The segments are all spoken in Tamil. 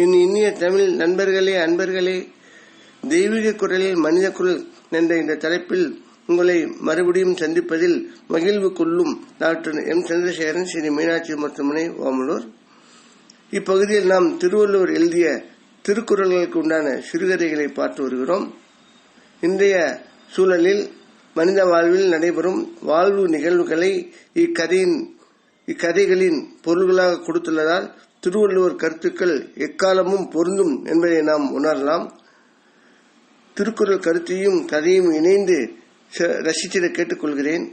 என் இனிய தமிழ் நண்பர்களே, அன்பர்களே, தெய்வீக குரலில் மனித குரல் என்ற இந்த தலைப்பில் உங்களை மறுபடியும் சந்திப்பதில் மகிழ்வு கொள்ளும் டாக்டர் எம் சந்திரசேகரன், ஸ்ரீ மீனாட்சி மருத்துவமனை, ஓமலூர். இப்பகுதியில் நாம் திருவள்ளுவர் எழுதிய திருக்குறள்களுக்கு உண்டான சிறுகதைகளை பார்த்து வருகிறோம். இன்றைய சூழலில் மனித வாழ்வில் நடைபெறும் வாழ்வு நிகழ்வுகளை இக்கதைகளின் பொருள்களாக கொடுத்துள்ளதால் திருவள்ளுவர் கருத்துக்கள் எக்காலமும் பொருந்தும் என்பதை நாம் உணரலாம். திருக்குறள் கருத்தையும் கதையும் இணைந்து ரசித்திட கேட்டுக்கொள்கிறேன்.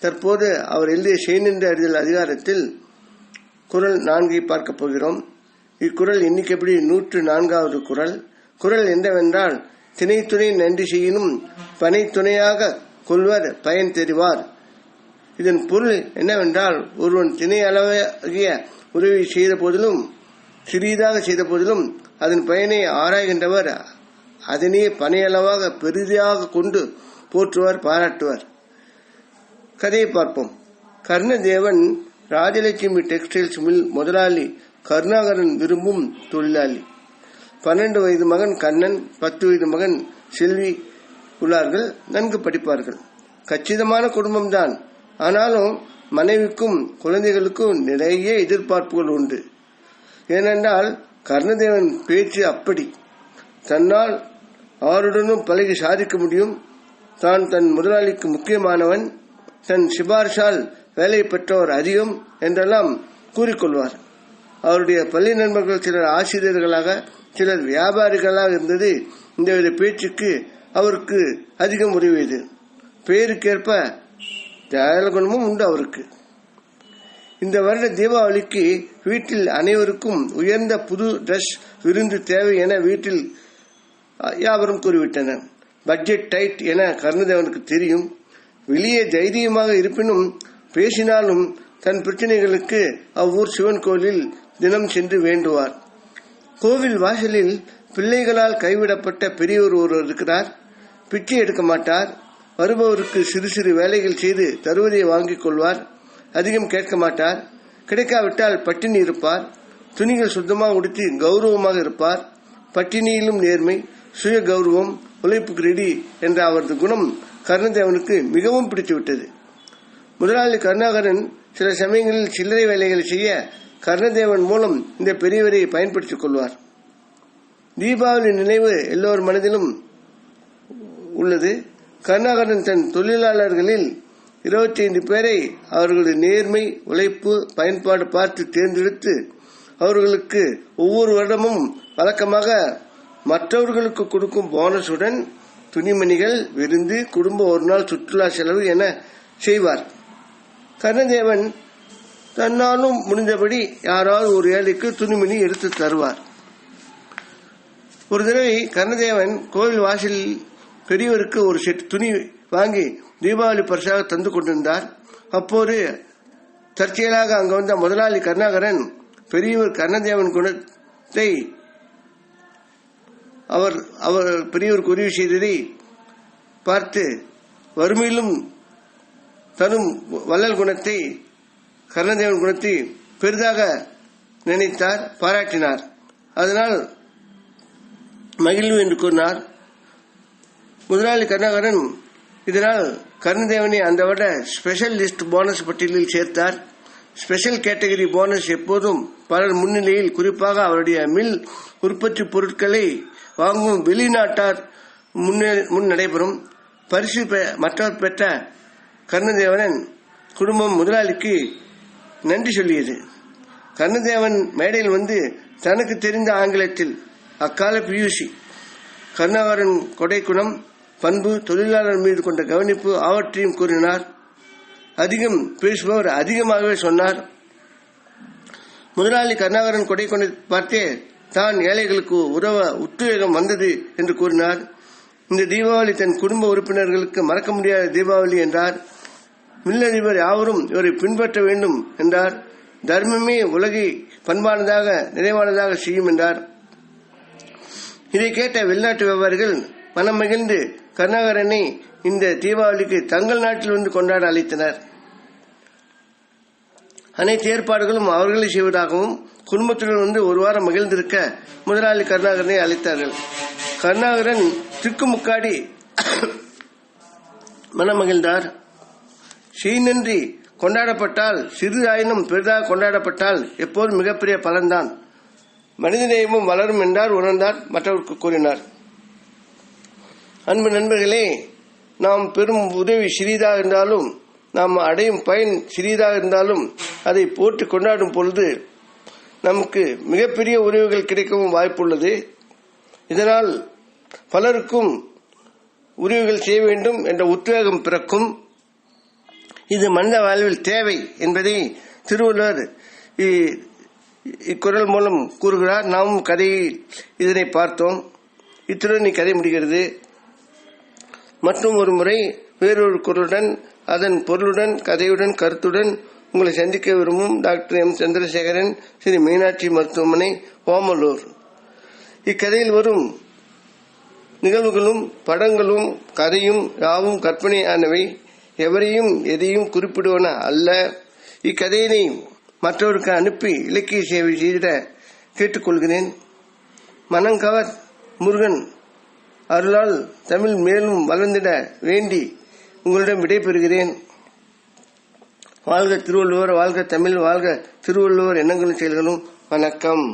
தற்போது அவர் எழுதிய செய்நின்ற அறிதல் அதிகாரத்தில் குறள் 4 பார்க்க போகிறோம். இக்குறள் எண்ணிக்கைப்படி 104வது குறள். குறள் என்னவென்றால், திணை துணை நன்றி செய்யினும் பனை துணையாக கொள்வர் பயன் தெரிவார். இதன் பொருள் என்னவென்றால், ஒருவன் திணை அளவாகிய உதவி செய்த போதிலும், சிறிதாக செய்த போதிலும் அதன் பயனை ஆராய்கின்றவர் அதனே பனையளவாக பெரிதாக கொண்டு போற்றுவார், பாராட்டுவார். கதையை பார்ப்போம். கர்ணதேவன் ராஜலட்சுமி டெக்ஸ்டைல்ஸ் மில் முதலாளி கருணாகரன் விரும்பும் தொழிலாளி. 12 வயது மகன் கண்ணன், 10 வயது மகன் செல்வி உள்ளார்கள். நன்கு படிப்பார்கள். கச்சிதமான குடும்பம்தான். ஆனாலும் மனைவிக்கும் குழந்தைகளுக்கும் நிறைய எதிர்பார்ப்புகள் உண்டு. ஏனென்றால் கர்ணதேவன் பேச்சு அப்படி. தன்னால் அவருடனும் பழகி சாதிக்க முடியும். தான் தன் முதலாளிக்கு முக்கியமானவன், தன் சிபார்சால் வேலை பெற்றவர் அதிகம் என்றெல்லாம் கூறிக்கொள்வார். அவருடைய பள்ளி நண்பர்கள் சிலர் ஆசிரியர்களாக, சிலர் வியாபாரிகளாக இருந்தது இந்த பேச்சுக்கு அவருக்கு அதிகம் உதவியது. பெயருக்கேற்ப தியாககுணமும் உண்டு அவருக்கு. இந்த வருட தீபாவளிக்கு வீட்டில் அனைவருக்கும் உயர்ந்த புது டிரஸ் விருந்து தேவை என வீட்டில் யாவரும் கூறிவிட்டனர். பட்ஜெட் டைட் என கர்ணதேவனுக்கு தெரியும். வெளியே தைரியமாக இருப்பினும் பேசினாலும் தன் பிரச்சனைகளுக்கு அவ்வூர் சிவன் கோவிலில் தினம் சென்று வேண்டுவார். கோவில் வாசலில் பிள்ளைகளால் கைவிடப்பட்ட பெரியவர் ஒருவர் இருக்கிறார். பிச்சை எடுக்க மாட்டார். வருபவருக்கு சிறு சிறு வேலைகள் செய்து தருவதை வாங்கிக் கொள்வார். அதிகம் கேட்க மாட்டார். கிடைக்காவிட்டால் பட்டினி இருப்பார். துணிகள் சுத்தமாக உடுத்தி கௌரவமாக இருப்பார். பட்டினியிலும் நேர்மை, சுய கௌரவம், உழைப்புக்கு ரெடி என்ற அவரது குணம் கர்ணதேவனுக்கு மிகவும் பிடித்துவிட்டது. முதலாளி கருணாகரன் சில சமயங்களில் சில்லறை வேலைகள் செய்ய கர்ணதேவன் மூலம் இந்த பெரியவரை பயன்படுத்திக் கொள்வார். தீபாவளி நினைவு எல்லோர் மனதிலும் உள்ளது. கருணாகரன் தன் தொழிலாளர்களில் 25 பேரை அவர்களது நேர்மை, உழைப்பு, பயன்பாடு பார்த்து தேர்ந்தெடுத்து அவர்களுக்கு ஒவ்வொரு வருடமும் வழக்கமாக மற்றவர்களுக்கு கொடுக்கும் போனஸுடன் துணிமணிகள், விருந்து, குடும்ப ஒரு நாள் சுற்றுலா செலவு என செய்வார். கர்ணதேவன் தன்னாலும் முடிந்தபடி யாராவது ஒரு ஏழைக்கு துணிமணி எடுத்து தருவார். ஒரு தடவை கர்ணதேவன் கோவில் வாசலில் பெரியவருக்கு ஒரு செட் துணி வாங்கி தீபாவளி பரிசாக தந்து கொண்டிருந்தார். அப்போது தற்செயலாக அங்கு வந்த முதலாளி கருணாகரன் பெரியவர் கர்ணதேவன் குணத்தை அவர் பெரியவருக்கு உதவி செய்ததை பார்த்து வறுமையிலும் தரும் வள்ளல் குணத்தை, கர்ணதேவன் குணத்தை பெரிதாக நினைத்தார், பாராட்டினார். அதனால் மகிழ்வு என்று கூறினார். முதலாளி கருணாகரன் இதனால் கர்ணதேவனை அந்த விட ஸ்பெஷல் லிஸ்ட் போனஸ் பட்டியலில் சேர்த்தார். ஸ்பெஷல் கேட்டகரி போனஸ் எப்போதும் பலர் முன்னிலையில், குறிப்பாக அவருடைய மில் உற்பத்தி பொருட்களை வாங்கும் வெளிநாட்டார் முன் நடைபெறும். பரிசு மற்றவர் பெற்ற கர்ணதேவன் குடும்பம் முதலாளிக்கு நன்றி சொல்லியது. கர்ணதேவன் மேடையில் வந்து தனக்கு தெரிந்த ஆங்கிலத்தில், அக்கால பியூசி, கருணாகரன் கொடைக்குணம், பண்பு, தொழிலாளர் மீது கொண்ட கவனிப்பு அவற்றையும் கூறினார். அதிகம் பேசுபவர் அதிகமாகவே சொன்னார். முதலாளி கருணாகரன் கொடைக்குணத்தை பார்த்தே தான் ஏழைகளுக்கு உதவ உத்வேகம் வந்தது என்று கூறினார். இந்த தீபாவளி தன் குடும்ப உறுப்பினர்களுக்கு மறக்க முடியாத தீபாவளி என்றார். மில்லதிபர் யாவரும் இவரை பின்பற்ற வேண்டும் என்றார். தர்மமே உலகை பண்பானதாக, நிறைவானதாக செய்யும் என்றார். இதை கேட்ட வெளிநாட்டு வியாபாரிகள் மனம் மகிழ்ந்து கருணாகரனை இந்த தீபாவளிக்கு தங்கள் நாட்டில் வந்து கொண்டாட அழைத்தனர். அனைத்து ஏற்பாடுகளும் அவர்களை செய்வதாகவும் குடும்பத்துடன் வந்து ஒரு வாரம் மகிழ்ந்திருக்க முதலாளி கருணாகரனை அழைத்தார்கள். கருணாகரன் திக்குமுக்காடி மனமகிழ்ந்தார். செய்நன்றி கொண்டாடப்பட்டால் சிறிதாயினும் பெரிதாக கொண்டாடப்பட்டால் எப்போதும் மிகப்பெரிய பலன்தான். மனிதநேயமும் வளரும் என்றார், உணர்ந்தார், மற்றவருக்கு கூறினார். அன்பு நண்பர்களே, நாம் பெறும் உதவி சிறிதாக இருந்தாலும், நாம் அடையும் பயன் சிறிதாக இருந்தாலும் அதை போற்றி கொண்டாடும் பொழுது நமக்கு மிகப்பெரிய உதவிகள் கிடைக்கவும் வாய்ப்புள்ளது. இதனால் பலருக்கும் உதவிகள் செய்ய வேண்டும் என்ற உத்வேகம் பிறக்கும். இது மனித வாழ்வில் தேவை என்பதை திருவள்ளுவர் இக்குறள் மூலம் கூறுகிறார். நாமும் கதையில் இதனை பார்த்தோம். இத்துடன் கதை முடிகிறது. மற்றும் ஒரு முறை வேறொரு குரலுடன், அதன் பொருளுடன், கதையுடன், கருத்துடன் உங்களை சந்திக்க விரும்பும் டாக்டர் எம். சந்திரசேகரன், ஸ்ரீ மீனாட்சி மருத்துவமனை, ஓமலூர். இக்கதையில் வரும் நிகழ்வுகளும் படங்களும் கதையும் யாவும் கற்பனையானவை, எவரையும் எதையும் குறிப்பிடுவன அல்ல. இக்கதையினை மற்றவருக்கு அனுப்பி இலக்கிய சேவை செய்திட கேட்டுக்கொள்கிறேன். மனங்கவர் முருகன் அருளால் தமிழ் மேலும் வளர்ந்திட வேண்டி உங்களிடம் விடைபெறுகிறேன். வாழ்க திருவள்ளுவர், வாழ்க தமிழ், வாழ்க திருவள்ளுவர் எண்ணங்களும் செயல்களும். வணக்கம்.